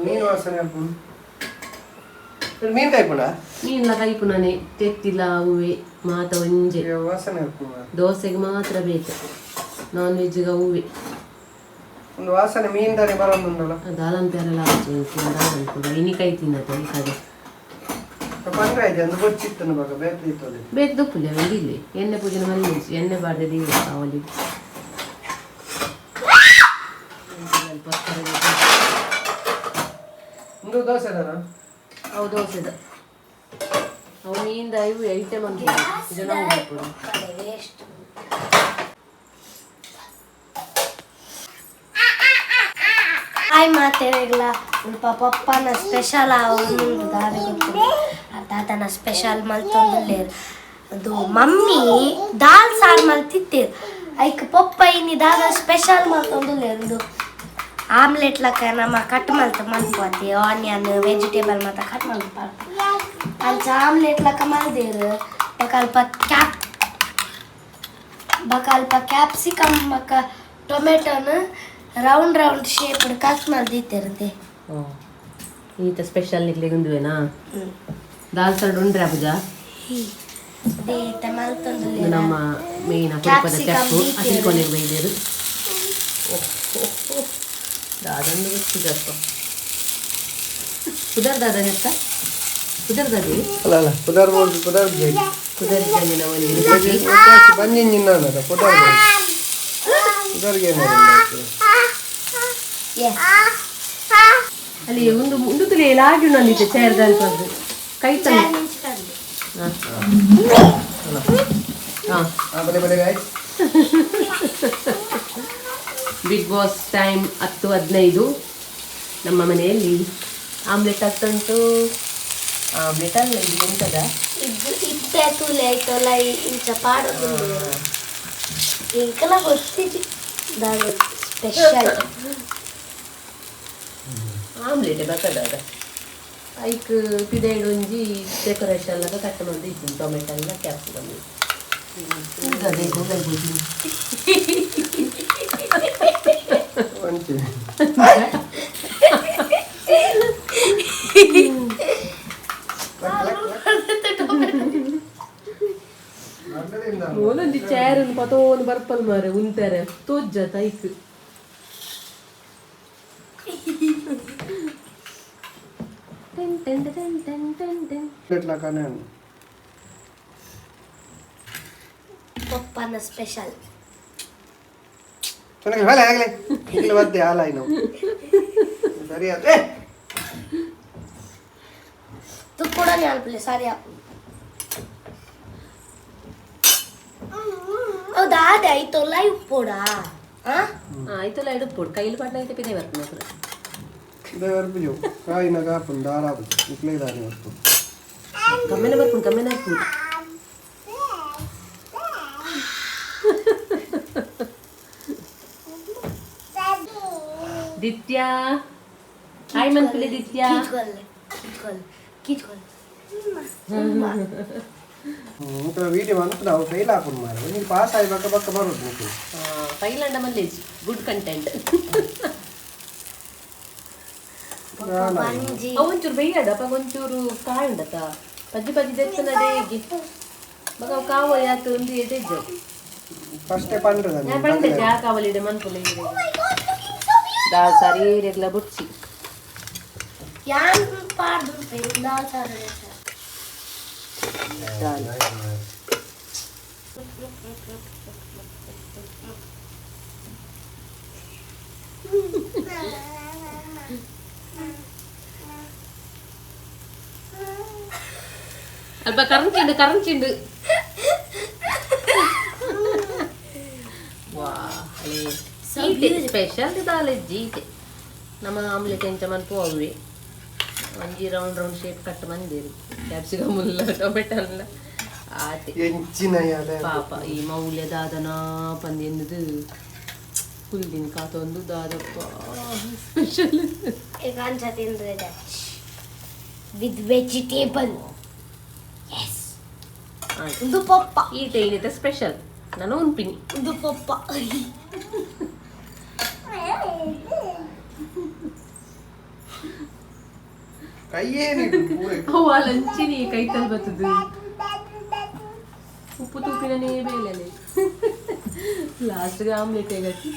ಮೀನು ವಾಸನೆ ಹಾಕೊಂಡು ಮೀನು ಕಾಯ್ಪುಣ ಮೀನ್ಲ ಕೈಪುನನೆ ತೆತ್ತಿಲ್ಲ ಹೂವೆ ಮಾತ ಒಂಜೆ ವಾಸನೆ ಹಾಕೊಂಡು ದೋಸೆಗೆ ಮಾತ್ರ ಬೇಕು ನಾನ್ ವೆಜ್ಗೆ ಹೂವೆ ಒಂದು ವಾಸನೆ ಮೀನ್ ದಾರಿ ಬರೋದುಂಟಲ್ಲ ಅದು ಅಲಂಪೇರೆಲ್ಲ ಕೂಡ ಇನಿ ಕೈ ತಿನ್ನತ್ತೆ ಈ ಕಡೆ ಬಂದ್ರೆ ಆಯ್ತು ಒಂದು ಗೊತ್ತಿತ್ತು ಬಾಗ ಬೇಕಿತ್ತು ಬೇಕು ದುಪ್ಪುಲೆ ಒಂದು ಇಲ್ಲಿ ಎಣ್ಣೆ ಪೂಜೆ ಮಲ್ಲಿ ಎಣ್ಣೆ ಬಾರ್ದೆ ದೀವ ಅವಲ್ಲಿ ಒಂದು ದೋಸೆ ಅದ ಅವು ದೋಸೆದ ಅವು ಮೀನಿಂದ ಇವು ಐಟಮ್ ಅಂತ ಜನ ಹಾಯ್ ಮಾತೇನಿಲ್ಲ ಪಪ್ಪನ ಸ್ಪೆಷಲ್ ಒಂದು ದಾರಿ ಗೊತ್ತಿಲ್ಲ ತಾತನ ಸ್ಪೆಷಲ್ ಮಲ್ತೊಂದುಲ್ಲೇರು ಅದು ಮಮ್ಮಿ ದಾಲ್ ಸಾರು ಮಲ್ತಿತ್ತೇರು ಐಕ್ ಪಪ್ಪ ಇನ್ನಿ ದಾದ ಸ್ಪೆಷಲ್ ಮಲ್ತೊಂದುಲ್ಲೇರು ಇದು ಆಮ್ಲೆಟ್ ಲಕ್ಕ ನಮ್ಮ ಕಟ್ ಮಲ್ಪೋತಿ ಆನಿಯನ್ ವೆಜಿಟೇಬಲ್ ಮತ್ತು ಕಟ್ ಮಲ್ಪಾರ್ತಿ ಅಂಚ ಆಮ್ಲೆಟ್ ಲಕ್ಕ ಮಲ್ದೇರು ಬಕಲ್ಪ ಕ್ಯಾಪ್ಸಿಕಮ್ ಮಕ್ಕ ಟೊಮೆಟೊನ ರೌಂಡ್ ರೌಂಡ್ ಶೇಪ್ ಕಟ್ ಮಲ್ದಿತ್ತಿರುತ್ತೆ ಈತ ಸ್ಪೆಷಲ್ ನಿಕ್ಲಿಗುಂದುವೆನಾ ದಾಲ್ ಸಾರು ಉಂಡ್ರೆ ಪೂಜಾ ನಮ್ಮ ಮೇನ್ ಅಪರೂಪದ ಚೆಪ್ಪು ಹಸಿರುಕೊನೆಗೆ ಬೈದೇರು ದಾದನ್ನು ಗೊತ್ತಿದಪ್ಪ ಕುದರ್ದಾದ ಹೆತ್ತ ಕುದರ್ದಾದಿ ಅಲ್ಲ ಕುದರ್ಬೋದು ಕುದರ್ಬೇಕು ಕುದರ್ಜನಿನ ಬನ್ನಿ ನಿನ್ನ ಕುದರ್ಗೆ ಅಲ್ಲಿ ಒಂದು ಮುಂದುತ್ತಲೇ ಲಾಗಿ ನಂದಿದ್ದೆ ಚೇರ್ದಲ್ಲಿ ಬಂದು ಕೈ ತಂದು ಬಿಗ್ ಬಾಸ್ ಟೈಮ್ 10:15 ನಮ್ಮ ಮನೆಯಲ್ಲಿ ಆಮ್ಲೆಟ್ ಆಗ್ತುಂಟು ಆಮ್ಲೆಟ್ ಅಲ್ಲ ಇದು ಎಂತದ ಇಪ್ಪೆ ತುಲೆ ಐತಲ್ಲ ಇಂಚ ಪಾಡೋದು ಇಂಕಲ ಗೊತ್ತಿದ್ದು ಸ್ಪೆಷಲ್ ಆಮ್ಲೆಟ್ ಬೇಕಾದಾಗ ಐಕ್ ಪಿದೈಡು ಒಂಜಿ ಡೆಕೋರೇಷನ್ ಎಲ್ಲ ಕಟ್ ಮಾಡಿ ಇದ್ದೀನಿ ಟೊಮೆಟೊ ಎಲ್ಲ ಕ್ಯಾಪ್ಸಿಕಮ್ ಒಂದೊಂದು ಚೇರ್ ಪತೋನು ಬರ್ಪಲ್ ಮಾರೆ ಉಂತಾರೆ ತೋಜ್ಜ ತೈಕ್ ಪಪ್ಪನ ಸ್ಪೆಷಲ್ ಬದ್ದೆ ಹಾಲಾಯಿ ನಾವು ಸರಿ ಅದೇ ತುಪ್ಪಡ ನೆನಪಿಲ್ಲ ಸರಿಯಾ ಹೌದಾ ಅದೇ ಆಯ್ತಲ್ಲ ಉಪ್ಪೋಡ ಆಯ್ತಲ್ಲ ಇಡು ಪೋಡ್ ಕೈಲಿ ಪಟ್ಟ ಐತೆ ಪಿದೆ ಬರ್ತೀನಿ ಇದೇ ಬರ್ಬಿಜು ಕಾಯಿನ ಕಾಪನ್ ದಾರಾಬು ಇಕ್ಲೇ ದಾರಿ ವಸ್ತು ಕಮ್ಮೆನ ಬರ್ಕೊಂಡು ಕಮ್ಮೆನ ಹಾಕ್ಬಿಡು ದಿತ್ಯ ಹಾಯ್ ಮನ್ಪುಲೆ ದಿತ್ಯ ವಿಡಿಯೋ ಅಂತ ನಾವು ಫೈಲ್ ಹಾಕೊಂಡು ಮಾರ ನೀವು ಪಾಸ್ ಆಗಿ ಬಕ್ಕ ಬಕ್ಕ ಬರೋದು ನೀವು ಫೈಲ್ ಅಂಡ ಮಲ್ಲೇಜ್ ಗುಡ್ ಕಂಟೆಂಟ್ ಒಂಚೂರು ಬೇಯ್ಯಡಪ್ಪ ಒಂಚೂರು ಕಾಯಿ ಉಂಡತ್ತ ಪಜ್ಜಿ ಪಜ್ಜಿ ತೆತ್ತನ ಹೇಗೆ ಮಗ ಕಾವಲಿ ಆತು ಒಂದು ಎದೆಜ್ಜು ಫಸ್ಟೇ ಪಂಡ್ರದ ನಾನು ಪಂಡೆ ಜಾ ಕಾವಲಿ ಇದೆ ಮನ್ಪುಲೆ ದಾಲ್ ಸಾರಿ ರೆಗ್ಲ ಬುಚ್ಚಿ ಯಾನ್ ಪಾಡ್ದು ದಾಲ್ ಸಾರು ದಾಲ್ ಅಲ್ಪ ಕರಂಚಿಂಡು ವಾ ಸ್ಪೆಷಲ್ ದಾಲ್ ಜೀತೆ ನಮ್ಮ ಆಮ್ಲೆಟ್ ಎಂಚ ಮನ್ಪು ಅವೆ ಒಂಜಿ ರೌಂಡ್ ರೌಂಡ್ ಶೇಪ್ ಕಟ್ ಮಂದಿರು ಕ್ಯಾಪ್ಸಿಕಮ್ ಇಲ್ಲ ಟೊಮೆಟೊ ಎಲ್ಲ ಆತೆ ಪಾಪ ಈ ಮೌಲ್ಯ ದಾದನ ಪಂದಿ ಎನ್ನದು ಹುಲ್ದಿನ ಕಾತೊಂದು ದಾದಪ್ಪ ಸ್ಪೆಷಲ್ ಈಗ ಅಂಚ ತಿಂದ್ರೆ ವಿತ್ ವೆಜಿಟೇಬಲ್ ಎಸ್ ಇದು ಪಪ್ಪ ಈಟ ಏನಿದೆ ಸ್ಪೆಷಲ್ ನಾನು ಉನ್ಪಿನಿ ಇದು ಪಪ್ಪ ಕೈಯೇ ನೀನು ಪೂರೆ ಅವು ಲಂಚಿನಿ ಕೈ ತಲ್ ಬರ್ತದೆ ಉಪ್ಪು ತೂಪಿನೇ ಬೇಲೆ ಲಾಸ್ಟ್ಗೆ ಆಮ್ಲೆಟ್ ಹೇಗತಿ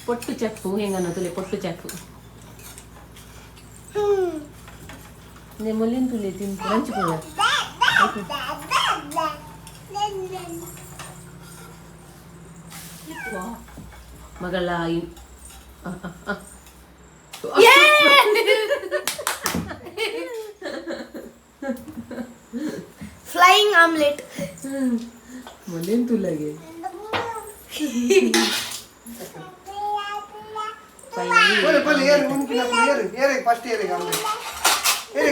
పొట్టు చెప్పు ಹೆಂಗನ್ನೋದು పొట్టు చెప్పు నేను మొలిన్ తులే తింపు లంచిపోయా ಮಗಳ ಫ್ಲೈಯಿಂಗ್ ಆಮ್ಲೆಟ್ ಮೊಲಿನ್ ತುಲಗೆ Boleh, boleh, ya, mungkin aku ya, ya, pasti ya, kamu. Ya,